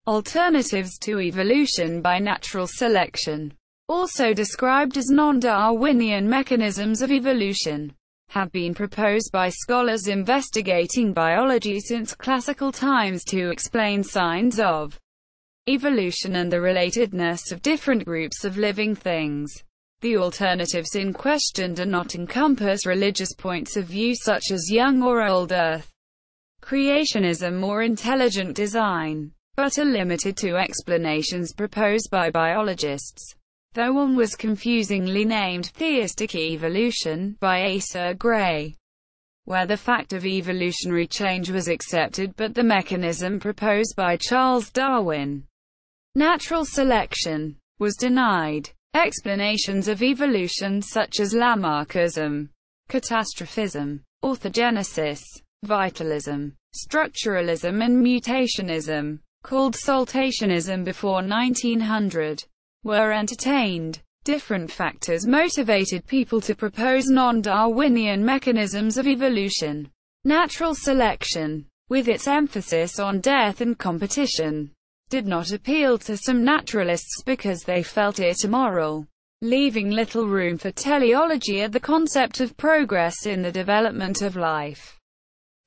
alternatives to evolution by natural selection, also described as non-Darwinian mechanisms of evolution, have been proposed by scholars investigating biology since classical times to explain signs of evolution and the relatedness of different groups of living things. The alternatives in question do not encompass religious points of view such as young or old Earth, creationism or intelligent design, but are limited to explanations proposed by biologists, though one was confusingly named Theistic Evolution by Asa Gray, where the fact of evolutionary change was accepted but the mechanism proposed by Charles Darwin, natural selection, was denied. Explanations of evolution such as Lamarckism, catastrophism, orthogenesis, vitalism, structuralism and mutationism, called saltationism before 1900, were entertained. Different factors motivated people to propose non-Darwinian mechanisms of evolution. Natural selection, with its emphasis on death and competition, did not appeal to some naturalists because they felt it immoral, leaving little room for teleology at the concept of progress in the development of life.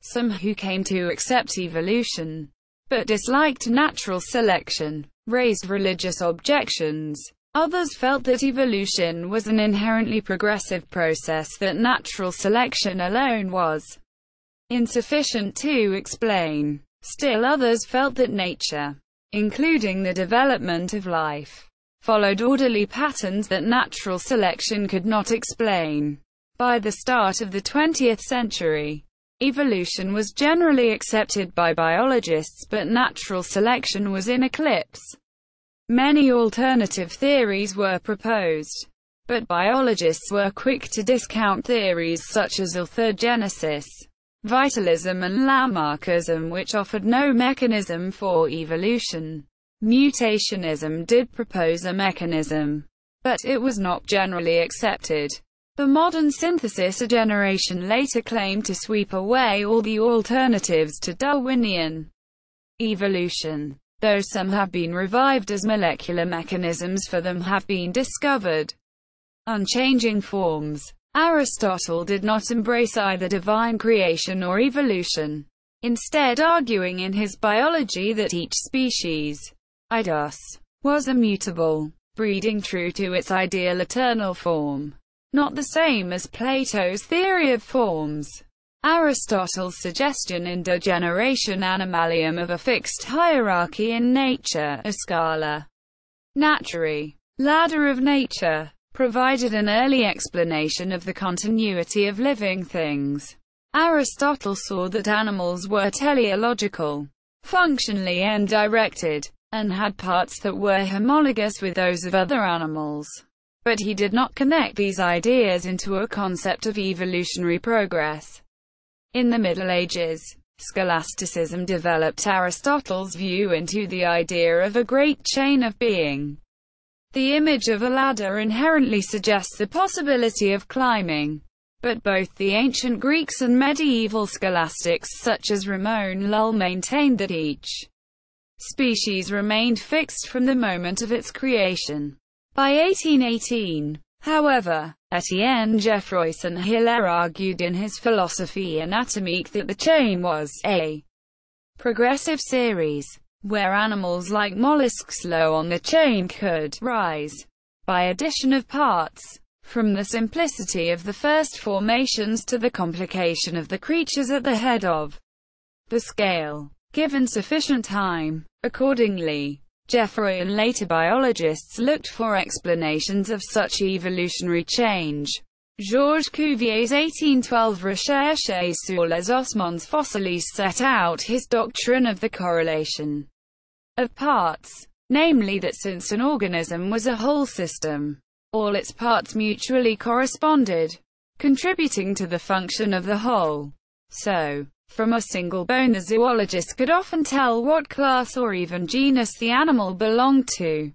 Some who came to accept evolution, but disliked natural selection, raised religious objections. Others felt that evolution was an inherently progressive process that natural selection alone was insufficient to explain. Still others felt that nature, including the development of life, followed orderly patterns that natural selection could not explain. By the start of the 20th century, evolution was generally accepted by biologists, but natural selection was in eclipse. Many alternative theories were proposed, but biologists were quick to discount theories such as orthogenesis, vitalism and Lamarckism, which offered no mechanism for evolution. Mutationism did propose a mechanism, but it was not generally accepted. The modern synthesis a generation later claimed to sweep away all the alternatives to Darwinian evolution. Though some have been revived as molecular mechanisms for them have been discovered. Unchanging forms. Aristotle did not embrace either divine creation or evolution, instead arguing in his biology that each species, eidos, was immutable, breeding true to its ideal eternal form, not the same as Plato's theory of forms. Aristotle's suggestion in De Generatione Animalium of a fixed hierarchy in nature, a scala naturae, ladder of nature, provided an early explanation of the continuity of living things. Aristotle saw that animals were teleological, functionally end-directed, and had parts that were homologous with those of other animals. But he did not connect these ideas into a concept of evolutionary progress. In the Middle Ages, scholasticism developed Aristotle's view into the idea of a great chain of being. The image of a ladder inherently suggests the possibility of climbing, but both the ancient Greeks and medieval scholastics such as Ramon Lull maintained that each species remained fixed from the moment of its creation. By 1818, however, Etienne Geoffroy Saint-Hilaire argued in his Philosophie anatomique that the chain was a progressive series, where animals like mollusks low on the chain could rise, by addition of parts, from the simplicity of the first formations to the complication of the creatures at the head of the scale, given sufficient time. Accordingly, Geoffroy and later biologists looked for explanations of such evolutionary change. Georges Cuvier's 1812 Recherches sur les ossements fossiles set out his doctrine of the correlation of parts, namely that since an organism was a whole system, all its parts mutually corresponded, contributing to the function of the whole. So, from a single bone the zoologist could often tell what class or even genus the animal belonged to.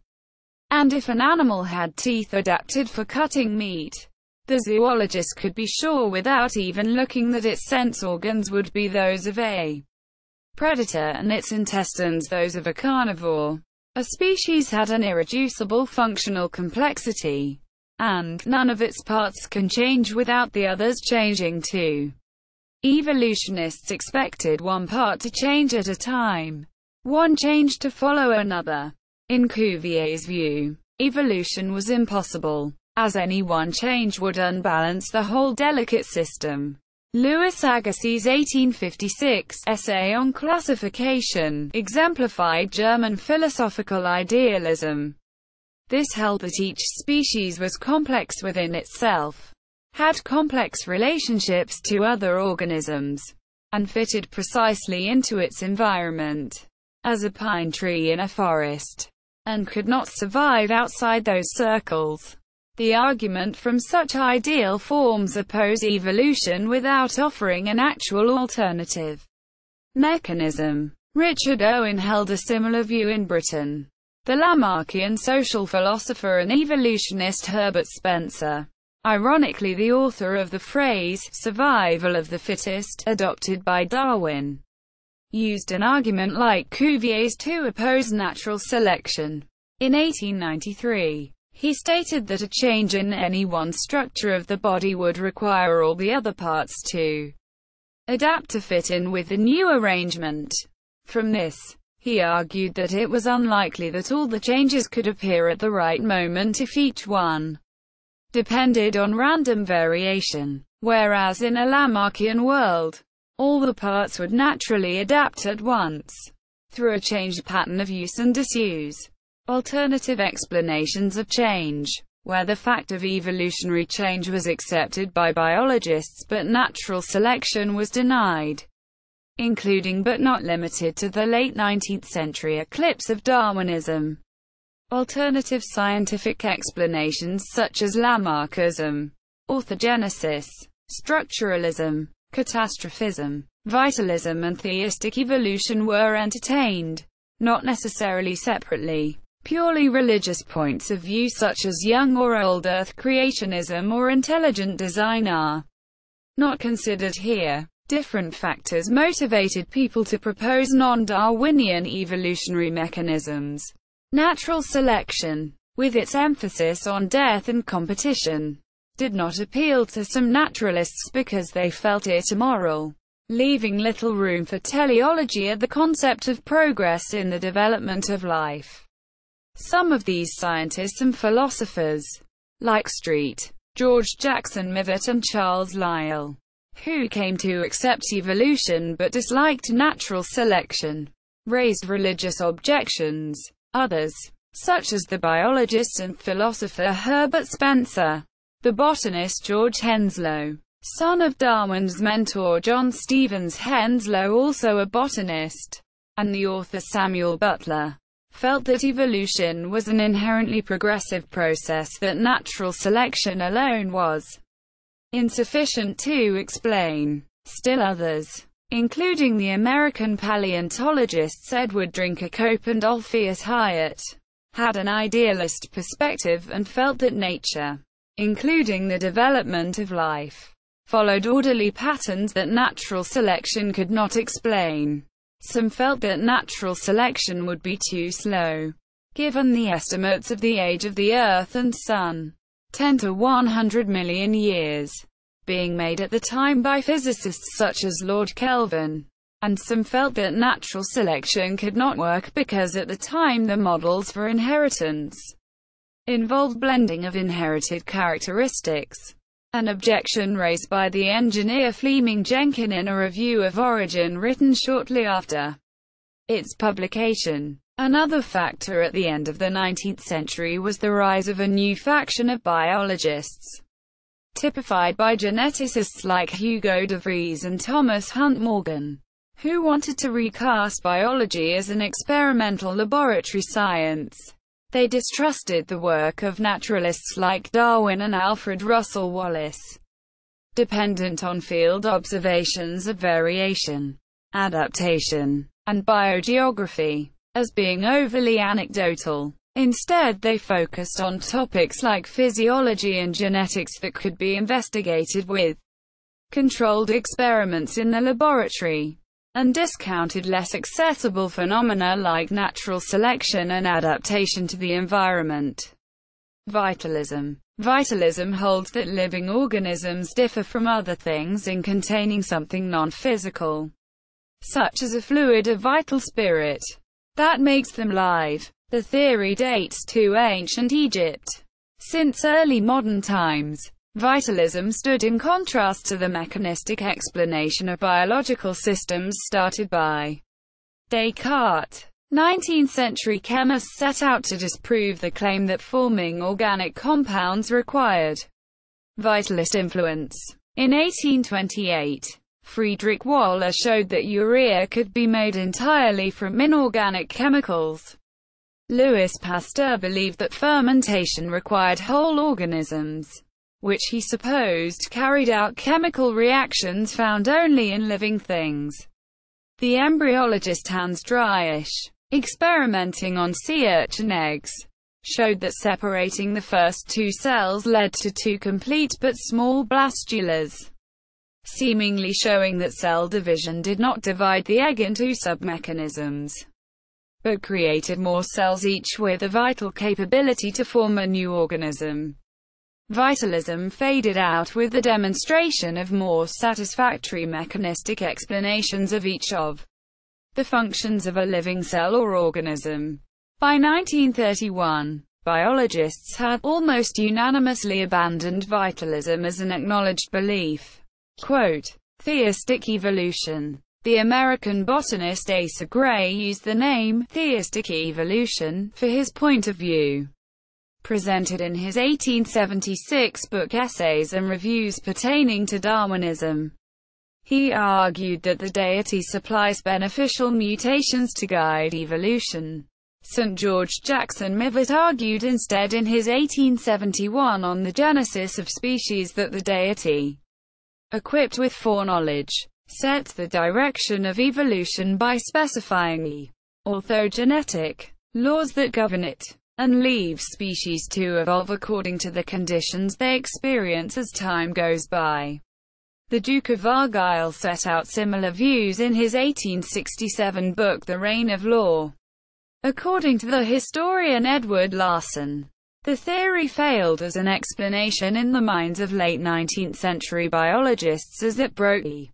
And if an animal had teeth adapted for cutting meat, the zoologist could be sure without even looking that its sense organs would be those of a predator and its intestines those of a carnivore. A species had an irreducible functional complexity, and none of its parts can change without the others changing too. Evolutionists expected one part to change at a time, one change to follow another. In Cuvier's view, evolution was impossible, as any one change would unbalance the whole delicate system. Louis Agassiz's 1856 essay on classification exemplified German philosophical idealism. This held that each species was complex within itself, had complex relationships to other organisms, and fitted precisely into its environment, as a pine tree in a forest, and could not survive outside those circles. The argument from such ideal forms oppose evolution without offering an actual alternative mechanism. Richard Owen held a similar view in Britain. The Lamarckian social philosopher and evolutionist Herbert Spencer, ironically the author of the phrase, survival of the fittest, adopted by Darwin, used an argument like Cuvier's to oppose natural selection. In 1893, he stated that a change in any one structure of the body would require all the other parts to adapt to fit in with the new arrangement. From this, he argued that it was unlikely that all the changes could appear at the right moment if each one depended on random variation, whereas in a Lamarckian world, all the parts would naturally adapt at once, through a changed pattern of use and disuse. Alternative explanations of change, where the fact of evolutionary change was accepted by biologists but natural selection was denied, including but not limited to the late 19th century eclipse of Darwinism. Alternative scientific explanations such as Lamarckism, orthogenesis, structuralism, catastrophism, vitalism and theistic evolution were entertained, not necessarily separately. Purely religious points of view such as young or old earth creationism or intelligent design are not considered here. Different factors motivated people to propose non-Darwinian evolutionary mechanisms. Natural selection, with its emphasis on death and competition, did not appeal to some naturalists because they felt it immoral, leaving little room for teleology or the concept of progress in the development of life. Some of these scientists and philosophers, like Street, George Jackson Mivart and Charles Lyell, who came to accept evolution but disliked natural selection, raised religious objections. Others, such as the biologist and philosopher Herbert Spencer, the botanist George Henslow, son of Darwin's mentor John Stevens Henslow, also a botanist, and the author Samuel Butler, felt that evolution was an inherently progressive process that natural selection alone was insufficient to explain. Still others, including the American paleontologists Edward Drinker Cope and Alpheus Hyatt, had an idealist perspective and felt that nature, including the development of life, followed orderly patterns that natural selection could not explain. Some felt that natural selection would be too slow, given the estimates of the age of the Earth and Sun, 10 to 100 million years, being made at the time by physicists such as Lord Kelvin. And some felt that natural selection could not work because at the time the models for inheritance involved blending of inherited characteristics. An objection raised by the engineer Fleming Jenkin in a review of Origin written shortly after its publication. Another factor at the end of the 19th century was the rise of a new faction of biologists, typified by geneticists like Hugo de Vries and Thomas Hunt Morgan, who wanted to recast biology as an experimental laboratory science. They distrusted the work of naturalists like Darwin and Alfred Russel Wallace, dependent on field observations of variation, adaptation, and biogeography, as being overly anecdotal. Instead, they focused on topics like physiology and genetics that could be investigated with controlled experiments in the laboratory. and discounted less accessible phenomena like natural selection and adaptation to the environment. Vitalism. Vitalism holds that living organisms differ from other things in containing something non-physical, such as a fluid of vital spirit, that makes them live. The theory dates to ancient Egypt. Since early modern times, vitalism stood in contrast to the mechanistic explanation of biological systems started by Descartes. 19th-century chemists set out to disprove the claim that forming organic compounds required vitalist influence. In 1828, Friedrich Wöhler showed that urea could be made entirely from inorganic chemicals. Louis Pasteur believed that fermentation required whole organisms, which he supposed carried out chemical reactions found only in living things. The embryologist Hans Driesch, experimenting on sea urchin eggs, showed that separating the first two cells led to two complete but small blastulas, seemingly showing that cell division did not divide the egg into submechanisms, but created more cells, each with a vital capability to form a new organism. Vitalism faded out with the demonstration of more satisfactory mechanistic explanations of each of the functions of a living cell or organism. By 1931, biologists had almost unanimously abandoned vitalism as an acknowledged belief. Quote, Theistic Evolution. The American botanist Asa Gray used the name Theistic Evolution for his point of view, presented in his 1876 book Essays and Reviews Pertaining to Darwinism. He argued that the deity supplies beneficial mutations to guide evolution. St. George Jackson Mivart argued instead in his 1871 On the Genesis of Species that the deity, equipped with foreknowledge, sets the direction of evolution by specifying the orthogenetic laws that govern it, and leaves species to evolve according to the conditions they experience as time goes by. The Duke of Argyll set out similar views in his 1867 book The Reign of Law. According to the historian Edward Larson, the theory failed as an explanation in the minds of late 19th century biologists as it broke the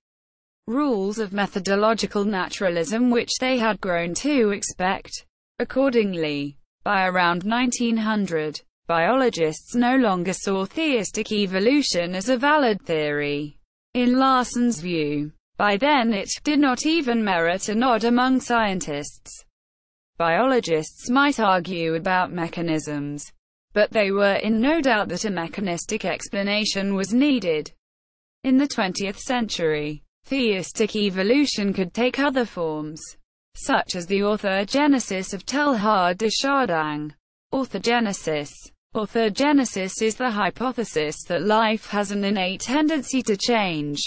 rules of methodological naturalism which they had grown to expect. Accordingly, by around 1900, biologists no longer saw theistic evolution as a valid theory. In Larson's view, by then it did not even merit a nod among scientists. Biologists might argue about mechanisms, but they were in no doubt that a mechanistic explanation was needed. In the 20th century, theistic evolution could take other forms, such as the orthogenesis of Teilhard de Chardin. Orthogenesis. Orthogenesis is the hypothesis that life has an innate tendency to change,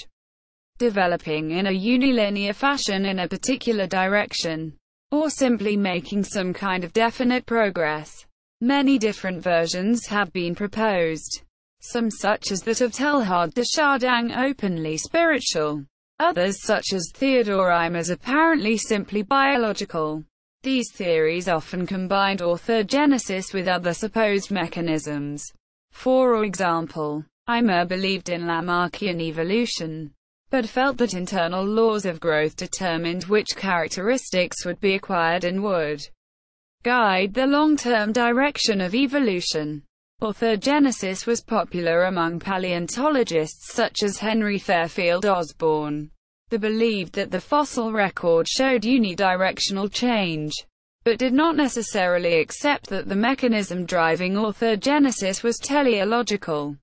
developing in a unilinear fashion in a particular direction, or simply making some kind of definite progress. Many different versions have been proposed, some such as that of Teilhard de Chardin openly spiritual, others such as Theodore Eimer's apparently simply biological. These theories often combined orthogenesis with other supposed mechanisms. For example, Eimer believed in Lamarckian evolution, but felt that internal laws of growth determined which characteristics would be acquired and would guide the long-term direction of evolution. Orthogenesis was popular among paleontologists such as Henry Fairfield Osborn. They believed that the fossil record showed unidirectional change, but did not necessarily accept that the mechanism driving orthogenesis was teleological,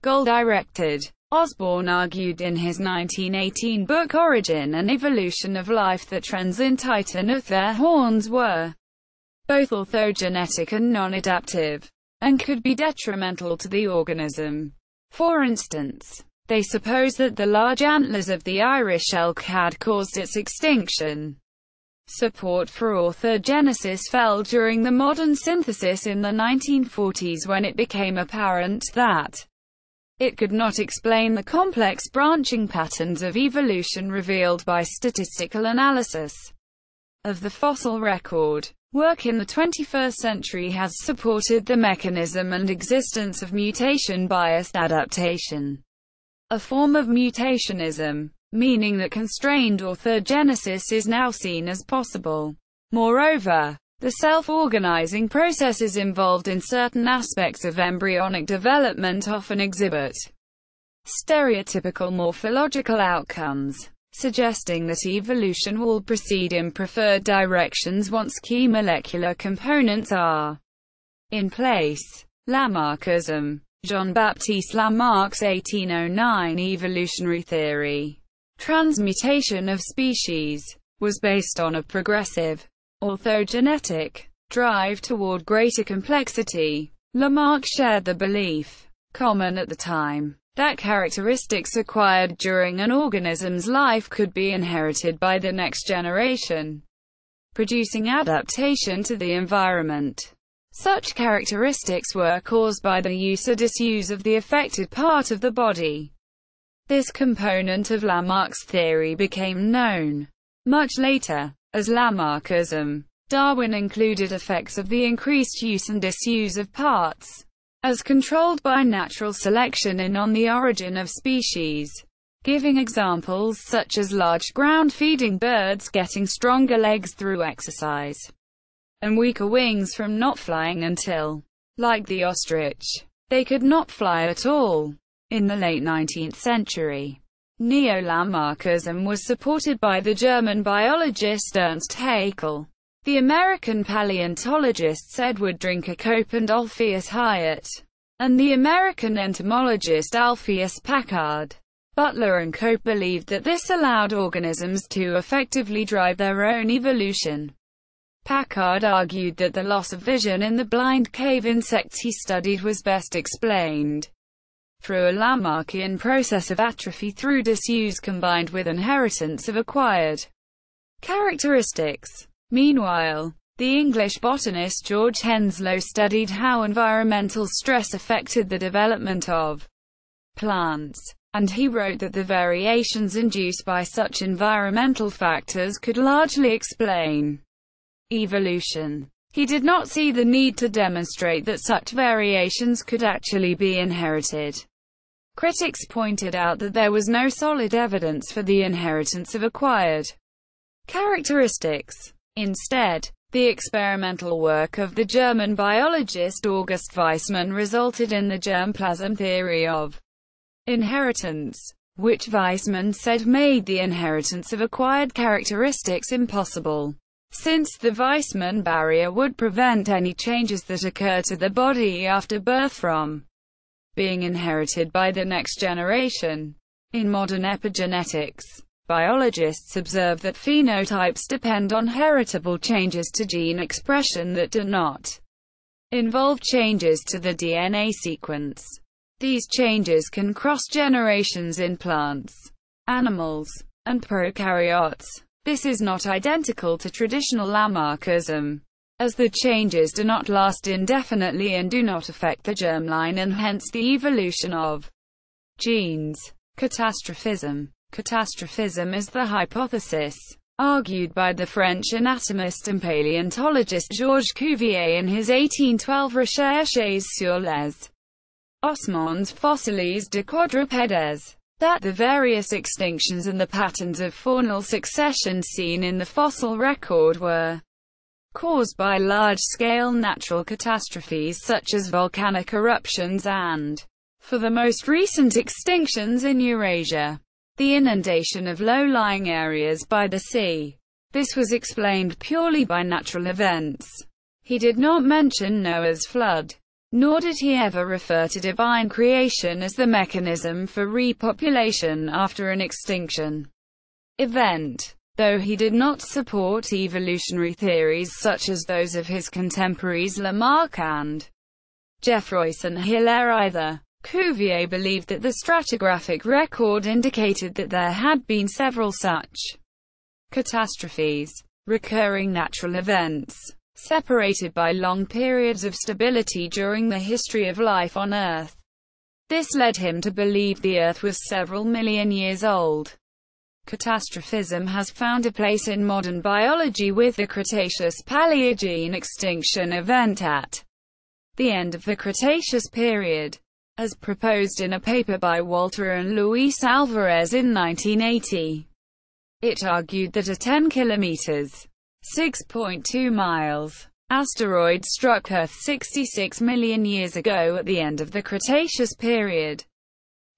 goal-directed. Osborn argued in his 1918 book Origin and Evolution of Life that trends in Titan of their horns were both orthogenetic and non-adaptive, and could be detrimental to the organism. For instance, they supposed that the large antlers of the Irish elk had caused its extinction. Support for orthogenesis fell during the modern synthesis in the 1940s when it became apparent that It could not explain the complex branching patterns of evolution revealed by statistical analysis of the fossil record. Work in the 21st century has supported the mechanism and existence of mutation-biased adaptation, a form of mutationism, meaning that constrained orthogenesis is now seen as possible. Moreover, the self-organizing processes involved in certain aspects of embryonic development often exhibit stereotypical morphological outcomes, suggesting that evolution will proceed in preferred directions once key molecular components are in place. Lamarckism. Jean-Baptiste Lamarck's 1809 evolutionary theory, transmutation of species, was based on a progressive, orthogenetic drive toward greater complexity. Lamarck shared the belief, common at the time, that characteristics acquired during an organism's life could be inherited by the next generation, producing adaptation to the environment. Such characteristics were caused by the use or disuse of the affected part of the body. This component of Lamarck's theory became known, much later, as Lamarckism. Darwin included effects of the increased use and disuse of parts, as controlled by natural selection in On the Origin of Species, giving examples such as large ground-feeding birds getting stronger legs through exercise, and weaker wings from not flying until, like the ostrich, they could not fly at all. In the late 19th century, Neo-Lamarckism was supported by the German biologist Ernst Haeckel, the American paleontologists Edward Drinker Cope and Alpheus Hyatt, and the American entomologist Alpheus Packard. Butler and Cope believed that this allowed organisms to effectively drive their own evolution. Packard argued that the loss of vision in the blind cave insects he studied was best explained through a Lamarckian process of atrophy through disuse combined with inheritance of acquired characteristics. Meanwhile, the English botanist George Henslow studied how environmental stress affected the development of plants, and he wrote that the variations induced by such environmental factors could largely explain evolution. He did not see the need to demonstrate that such variations could actually be inherited. Critics pointed out that there was no solid evidence for the inheritance of acquired characteristics. Instead, the experimental work of the German biologist August Weismann resulted in the germplasm theory of inheritance, which Weismann said made the inheritance of acquired characteristics impossible, since the Weismann barrier would prevent any changes that occur to the body after birth from being inherited by the next generation. In modern epigenetics, biologists observe that phenotypes depend on heritable changes to gene expression that do not involve changes to the DNA sequence. These changes can cross generations in plants, animals, and prokaryotes. This is not identical to traditional Lamarckism, as the changes do not last indefinitely and do not affect the germline and hence the evolution of genes. Catastrophism. Catastrophism is the hypothesis argued by the French anatomist and paleontologist Georges Cuvier in his 1812 Recherches sur les ossements fossiles de quadrupèdes, that the various extinctions and the patterns of faunal succession seen in the fossil record were caused by large-scale natural catastrophes such as volcanic eruptions and, for the most recent extinctions in Eurasia, the inundation of low-lying areas by the sea. This was explained purely by natural events. He did not mention Noah's flood, nor did he ever refer to divine creation as the mechanism for repopulation after an extinction event, though he did not support evolutionary theories such as those of his contemporaries Lamarck and Jeffroy and Hilaire either. Cuvier believed that the stratigraphic record indicated that there had been several such catastrophes, recurring natural events, separated by long periods of stability during the history of life on Earth. This led him to believe the Earth was several million years old. Catastrophism has found a place in modern biology with the Cretaceous-Paleogene extinction event at the end of the Cretaceous period. As proposed in a paper by Walter and Luis Alvarez in 1980. It argued that a 10 kilometers (6.2 miles) asteroid struck Earth 66 million years ago at the end of the Cretaceous period.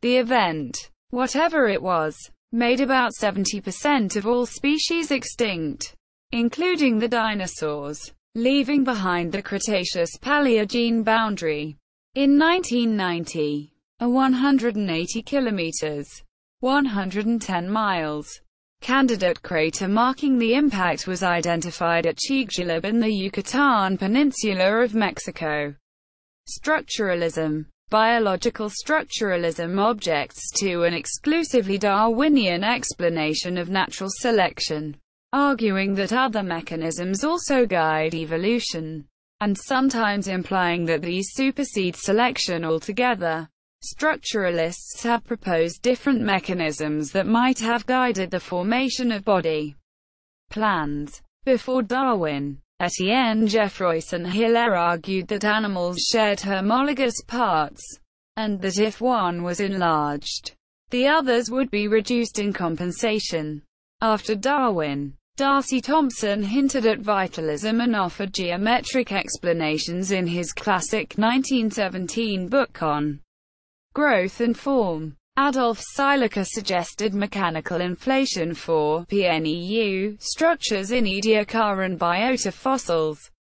The event, whatever it was, made about 70% of all species extinct, including the dinosaurs, leaving behind the Cretaceous-Paleogene boundary. In 1990, a 180 kilometers (110 miles) candidate crater marking the impact was identified at Chicxulub in the Yucatan Peninsula of Mexico. Structuralism. Biological structuralism objects to an exclusively Darwinian explanation of natural selection, arguing that other mechanisms also guide evolution, and sometimes implying that these supersede selection altogether. Structuralists have proposed different mechanisms that might have guided the formation of body plans. Before Darwin, Etienne Geoffroy and Hilaire argued that animals shared homologous parts, and that if one was enlarged, the others would be reduced in compensation. After Darwin, Darcy Thompson hinted at vitalism and offered geometric explanations in his classic 1917 book on growth and form. Adolf Seilecker suggested mechanical inflation for PNEU structures in Ediacara and biota fossils,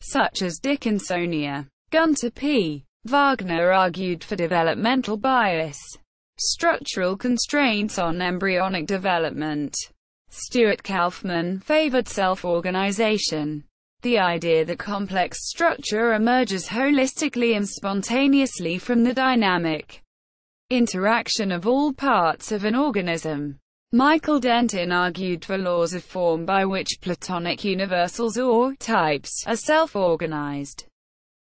such as Dickinsonia. Gunter P. Wagner argued for developmental bias, structural constraints on embryonic development. Stuart Kaufman favored self-organization, the idea that complex structure emerges holistically and spontaneously from the dynamic interaction of all parts of an organism. Michael Denton argued for laws of form by which Platonic universals or types are self-organized.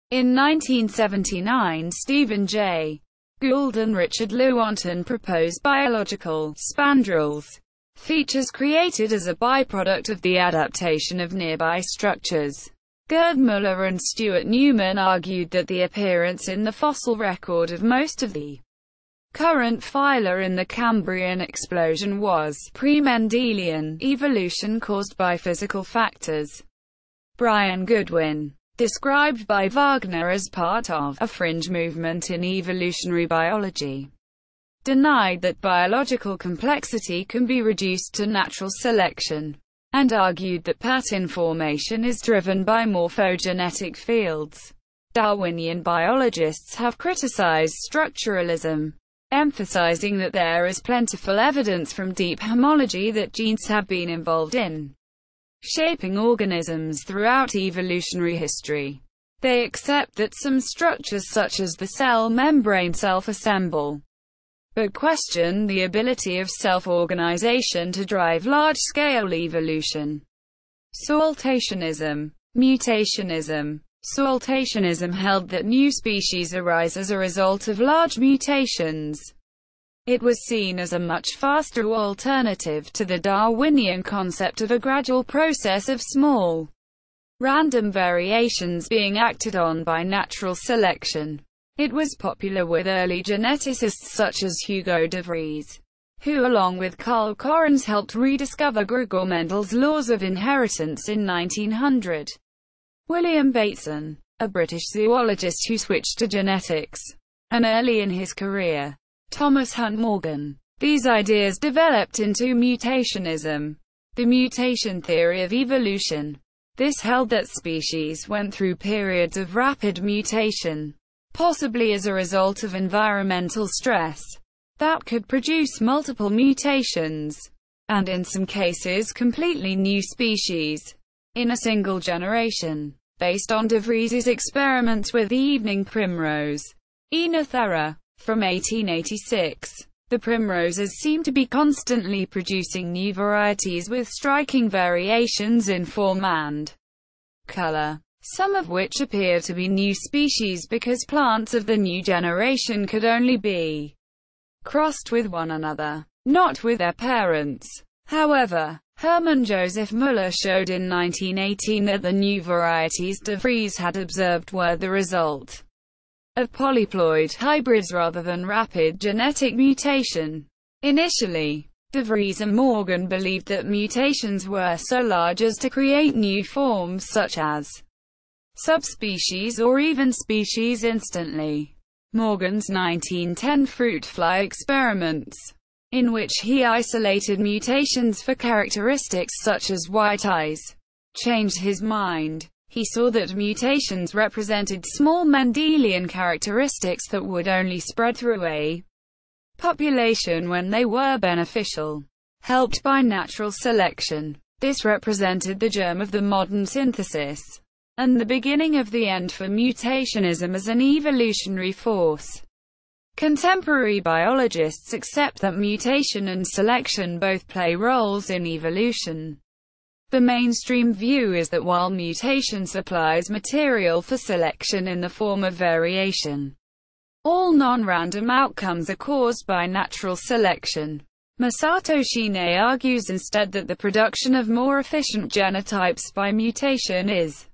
In 1979, Stephen J. Gould and Richard Lewontin proposed biological spandrels, features created as a byproduct of the adaptation of nearby structures. Gerd Müller and Stuart Newman argued that the appearance in the fossil record of most of the current phyla in the Cambrian explosion was pre-Mendelian evolution caused by physical factors. Brian Goodwin, described by Wagner as part of a fringe movement in evolutionary biology, denied that biological complexity can be reduced to natural selection, and argued that pattern formation is driven by morphogenetic fields. Darwinian biologists have criticized structuralism, emphasizing that there is plentiful evidence from deep homology that genes have been involved in shaping organisms throughout evolutionary history. They accept that some structures such as the cell membrane self-assemble, but question the ability of self-organization to drive large-scale evolution. Saltationism. Mutationism. Saltationism held that new species arise as a result of large mutations. It was seen as a much faster alternative to the Darwinian concept of a gradual process of small, random variations being acted on by natural selection. It was popular with early geneticists such as Hugo de Vries, who along with Carl Correns helped rediscover Gregor Mendel's laws of inheritance in 1900. William Bateson, a British zoologist who switched to genetics, and early in his career, Thomas Hunt Morgan. These ideas developed into mutationism, the mutation theory of evolution. This held that species went through periods of rapid mutation, possibly as a result of environmental stress, that could produce multiple mutations, and in some cases completely new species, in a single generation. Based on de Vries's experiments with the evening primrose, Oenothera, from 1886, the primroses seem to be constantly producing new varieties with striking variations in form and color. some of which appear to be new species because plants of the new generation could only be crossed with one another, not with their parents. However, Hermann Joseph Müller showed in 1918 that the new varieties de Vries had observed were the result of polyploid hybrids rather than rapid genetic mutation. Initially, de Vries and Morgan believed that mutations were so large as to create new forms such as subspecies or even species instantly. Morgan's 1910 fruit fly experiments, in which he isolated mutations for characteristics such as white eyes, changed his mind. He saw that mutations represented small Mendelian characteristics that would only spread through a population when they were beneficial, helped by natural selection. This represented the germ of the modern synthesis, and the beginning of the end for mutationism as an evolutionary force. Contemporary biologists accept that mutation and selection both play roles in evolution. The mainstream view is that while mutation supplies material for selection in the form of variation, all non-random outcomes are caused by natural selection. Masato Shine argues instead that the production of more efficient genotypes by mutation is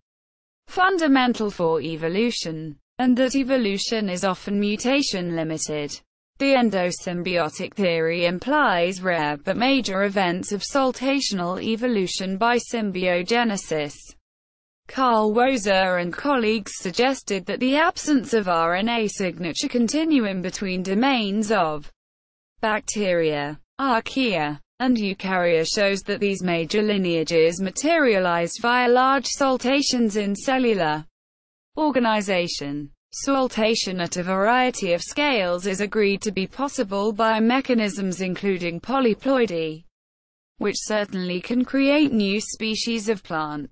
fundamental for evolution, and that evolution is often mutation-limited. The endosymbiotic theory implies rare but major events of saltational evolution by symbiogenesis. Carl Woser and colleagues suggested that the absence of RNA signature continuum between domains of bacteria, archaea, and eukarya shows that these major lineages materialized via large saltations in cellular organization. Saltation at a variety of scales is agreed to be possible by mechanisms including polyploidy, which certainly can create new species of plant,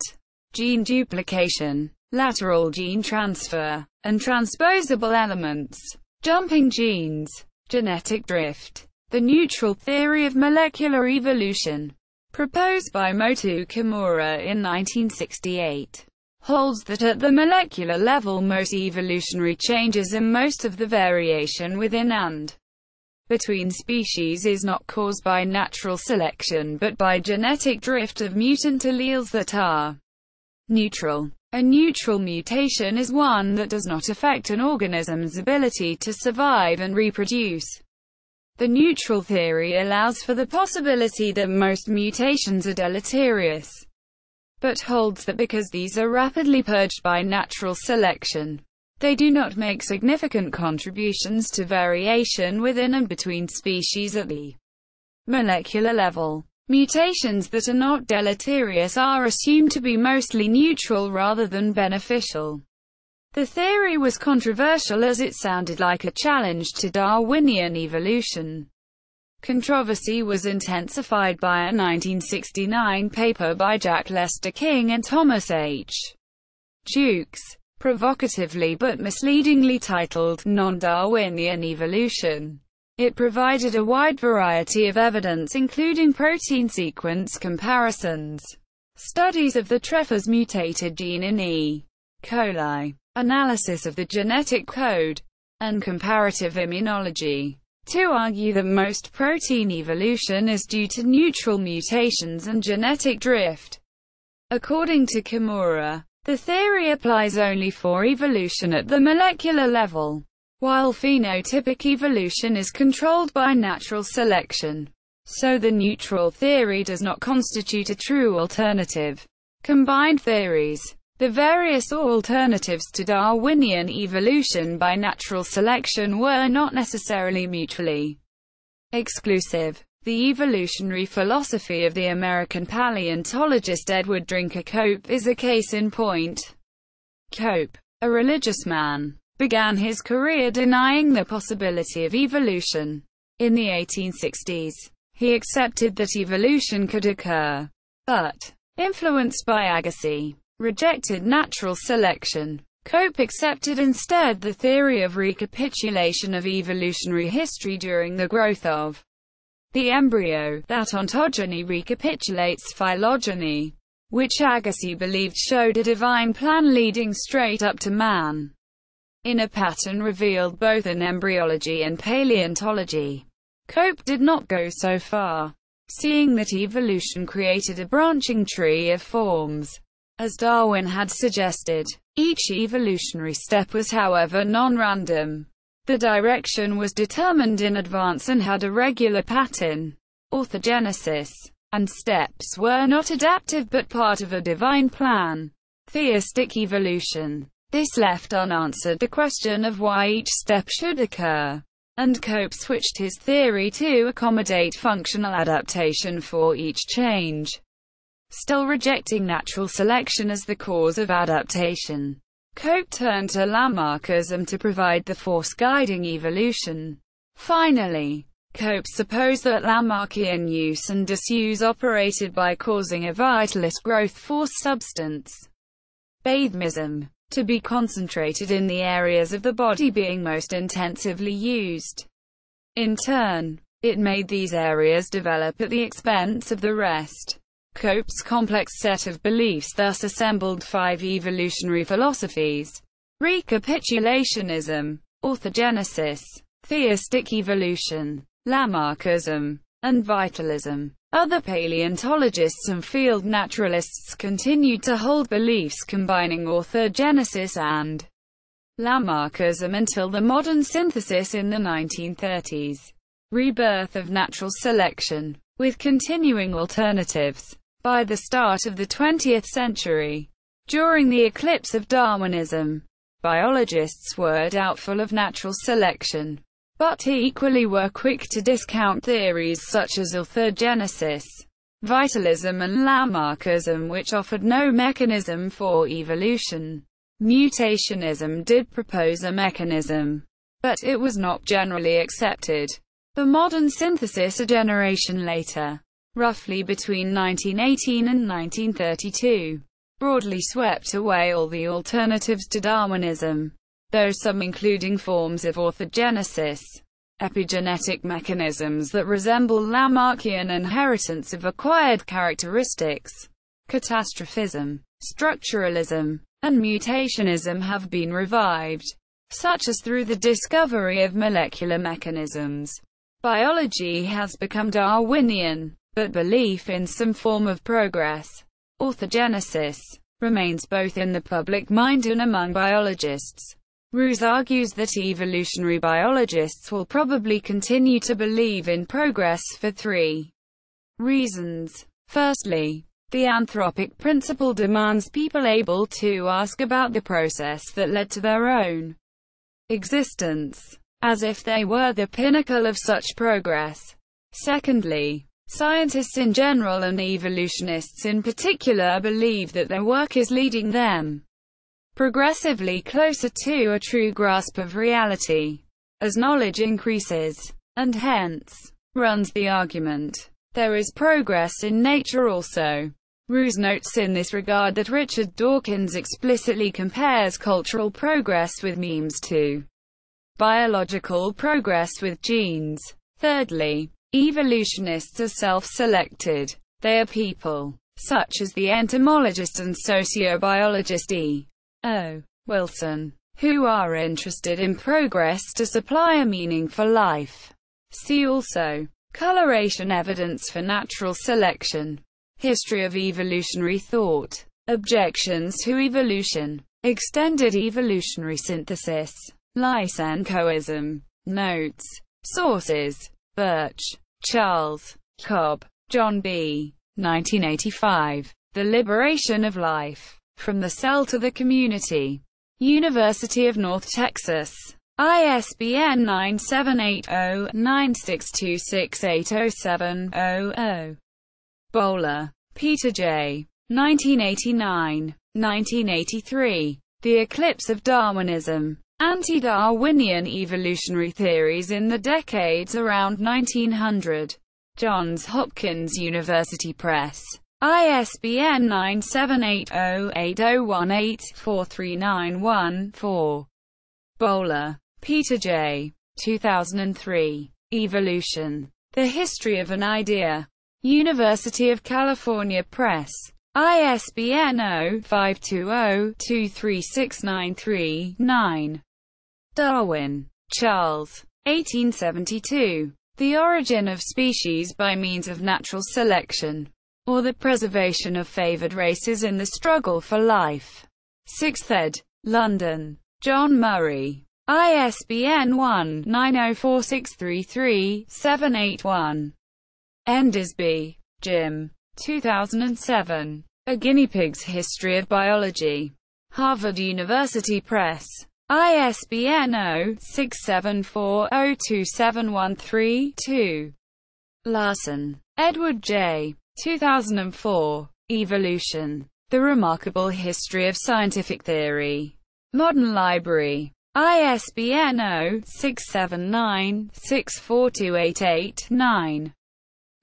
gene duplication, lateral gene transfer, and transposable elements, jumping genes, genetic drift. The neutral theory of molecular evolution, proposed by Moto Kimura in 1968, holds that at the molecular level most evolutionary changes and most of the variation within and between species is not caused by natural selection but by genetic drift of mutant alleles that are neutral. A neutral mutation is one that does not affect an organism's ability to survive and reproduce. The neutral theory allows for the possibility that most mutations are deleterious, but holds that because these are rapidly purged by natural selection, they do not make significant contributions to variation within and between species at the molecular level. Mutations that are not deleterious are assumed to be mostly neutral rather than beneficial. The theory was controversial as it sounded like a challenge to Darwinian evolution. Controversy was intensified by a 1969 paper by Jack Lester King and Thomas H. Jukes, provocatively but misleadingly titled Non-Darwinian Evolution. It provided a wide variety of evidence including protein sequence comparisons, studies of the Treffers mutated gene in E. coli, analysis of the genetic code, and comparative immunology, to argue that most protein evolution is due to neutral mutations and genetic drift. According to Kimura, the theory applies only for evolution at the molecular level, while phenotypic evolution is controlled by natural selection. So the neutral theory does not constitute a true alternative. Combined theories. The various alternatives to Darwinian evolution by natural selection were not necessarily mutually exclusive. The evolutionary philosophy of the American paleontologist Edward Drinker Cope is a case in point. Cope, a religious man, began his career denying the possibility of evolution. In the 1860s, he accepted that evolution could occur, but, influenced by Agassiz, rejected natural selection. Cope accepted instead the theory of recapitulation of evolutionary history during the growth of the embryo, that ontogeny recapitulates phylogeny. which Agassiz believed showed a divine plan leading straight up to man, in a pattern revealed both in embryology and paleontology. Cope did not go so far, seeing that evolution created a branching tree of forms, as Darwin had suggested. Each evolutionary step was, however, non-random. The direction was determined in advance and had a regular pattern, orthogenesis, and steps were not adaptive but part of a divine plan. Theistic evolution. This left unanswered the question of why each step should occur, and Cope switched his theory to accommodate functional adaptation for each change, still rejecting natural selection as the cause of adaptation. Cope turned to Lamarckism to provide the force guiding evolution. Finally, Cope supposed that Lamarckian use and disuse operated by causing a vitalist growth force substance, Bateson, to be concentrated in the areas of the body being most intensively used. In turn, it made these areas develop at the expense of the rest. Cope's complex set of beliefs thus assembled 5 evolutionary philosophies: recapitulationism, orthogenesis, theistic evolution, Lamarckism, and vitalism. Other paleontologists and field naturalists continued to hold beliefs combining orthogenesis and Lamarckism until the modern synthesis in the 1930s. Rebirth of natural selection, with continuing alternatives. By the start of the 20th century, during the eclipse of Darwinism, biologists were doubtful of natural selection, but equally were quick to discount theories such as orthogenesis, vitalism and Lamarckism, which offered no mechanism for evolution. Mutationism did propose a mechanism, but it was not generally accepted. The modern synthesis a generation later, roughly between 1918 and 1932, broadly swept away all the alternatives to Darwinism, though some including forms of orthogenesis, epigenetic mechanisms that resemble Lamarckian inheritance of acquired characteristics, catastrophism, structuralism, and mutationism have been revived, such as through the discovery of molecular mechanisms. Biology has become Darwinian, but belief in some form of progress, orthogenesis, remains both in the public mind and among biologists. Roos argues that evolutionary biologists will probably continue to believe in progress for 3 reasons. Firstly, the anthropic principle demands people able to ask about the process that led to their own existence, as if they were the pinnacle of such progress. Secondly, scientists in general and evolutionists in particular believe that their work is leading them progressively closer to a true grasp of reality, as knowledge increases, and hence, runs the argument, there is progress in nature also. Roos notes in this regard that Richard Dawkins explicitly compares cultural progress with memes to biological progress with genes. Thirdly, evolutionists are self-selected. They are people, such as the entomologist and sociobiologist E. O. Wilson, who are interested in progress to supply a meaning for life. See also, coloration evidence for natural selection, history of evolutionary thought, objections to evolution, extended evolutionary synthesis, Lysenkoism. Notes. Sources: Birch, Charles, Cobb, John B. 1985. The Liberation of Life. From the Cell to the Community. University of North Texas. ISBN 978-0-9626807-00. Bowler, Peter J. 1989. 1983. The Eclipse of Darwinism. Anti-Darwinian Evolutionary Theories in the Decades Around 1900. Johns Hopkins University Press. ISBN 978-0-8018-4391-4. Bowler, Peter J. 2003. Evolution. The History of an Idea. University of California Press. ISBN 0-520-23693-9. Darwin, Charles. 1872. The Origin of Species by Means of Natural Selection, or the Preservation of Favored Races in the Struggle for Life. 6th ed. London. John Murray. ISBN 1-904633-781. Endisby, Jim. 2007. A Guinea Pig's History of Biology. Harvard University Press. ISBN 0-674-02713-2. Larson, Edward J. 2004. Evolution. The Remarkable History of Scientific Theory. Modern Library. ISBN 0-679-64288-9.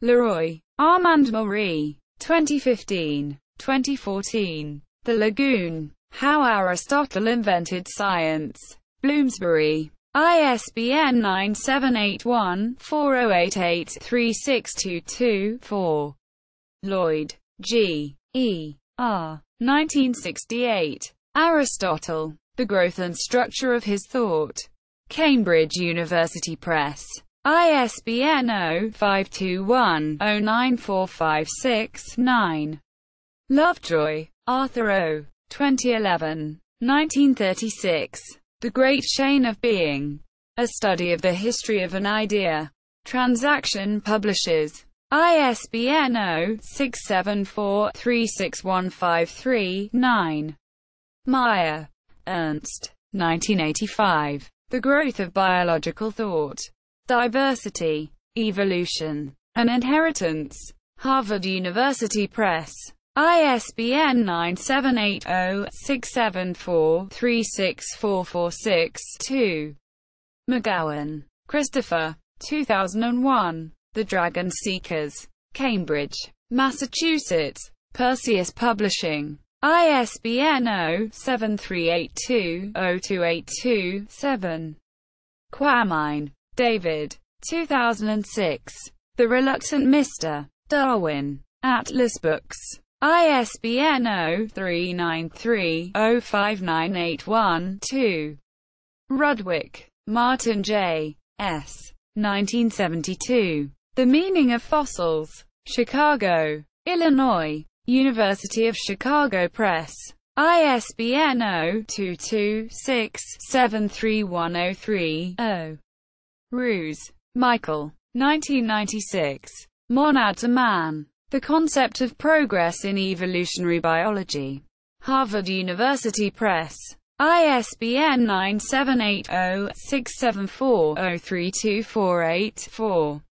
Leroy, Armand Marie. 2015. 2014. The Lagoon. How Aristotle Invented Science. Bloomsbury. ISBN 978-1-4088-3622-4. Lloyd, G. E. R. 1968. Aristotle. The Growth and Structure of His Thought. Cambridge University Press. ISBN 0-521-09456-9. Lovejoy, Arthur O. 2011. 1936. The Great Chain of Being. A Study of the History of an Idea. Transaction Publishers. ISBN 0-674-36153-9. Meyer, Ernst. 1985. The Growth of Biological Thought. Diversity, Evolution, and Inheritance. Harvard University Press. ISBN 978-0-674-36446-2. McGowan, Christopher. 2001. The Dragon Seekers. Cambridge, Massachusetts. Perseus Publishing. ISBN 0-7382-0282-7. Quamine, David. 2006. The Reluctant Mr. Darwin. Atlas Books. ISBN 0-393-05981-2. Rudwick, Martin J. S. 1972. The Meaning of Fossils. Chicago, Illinois. University of Chicago Press. ISBN 0-226-73103-0. Roos, Michael. 1996. Monad to Man. The Concept of Progress in Evolutionary Biology. Harvard University Press. ISBN 978-0-674-03248-4.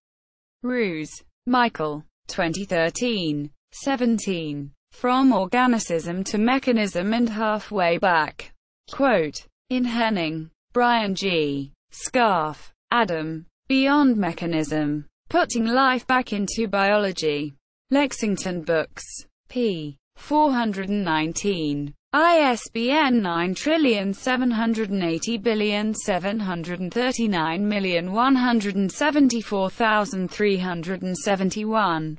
Roos, Michael. 2013. 17. From Organicism to Mechanism and Halfway Back. Quote. In Henning, Brian G. Scarf, Adam. Beyond Mechanism. Putting Life Back into Biology. Lexington Books. p. 419. ISBN 9780739174371.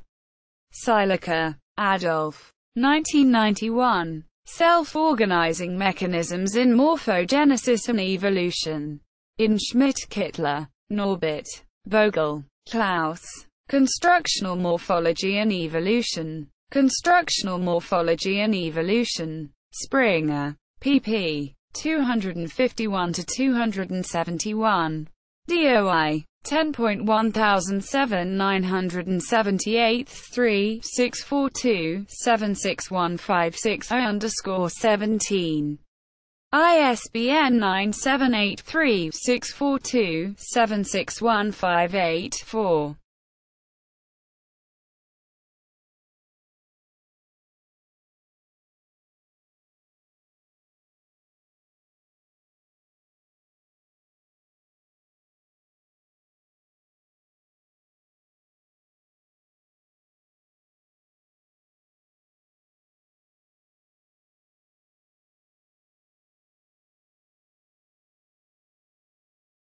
Seilecker, Adolf. 1991. Self-Organizing Mechanisms in Morphogenesis and Evolution. In Schmidt-Kittler, Norbert. Vogel, Klaus. Constructional Morphology and Evolution. Constructional Morphology and Evolution. Springer. pp. 251-271. DOI. 10.1707978 3-642-76156-0_17. ISBN 978-3-642-76158-4.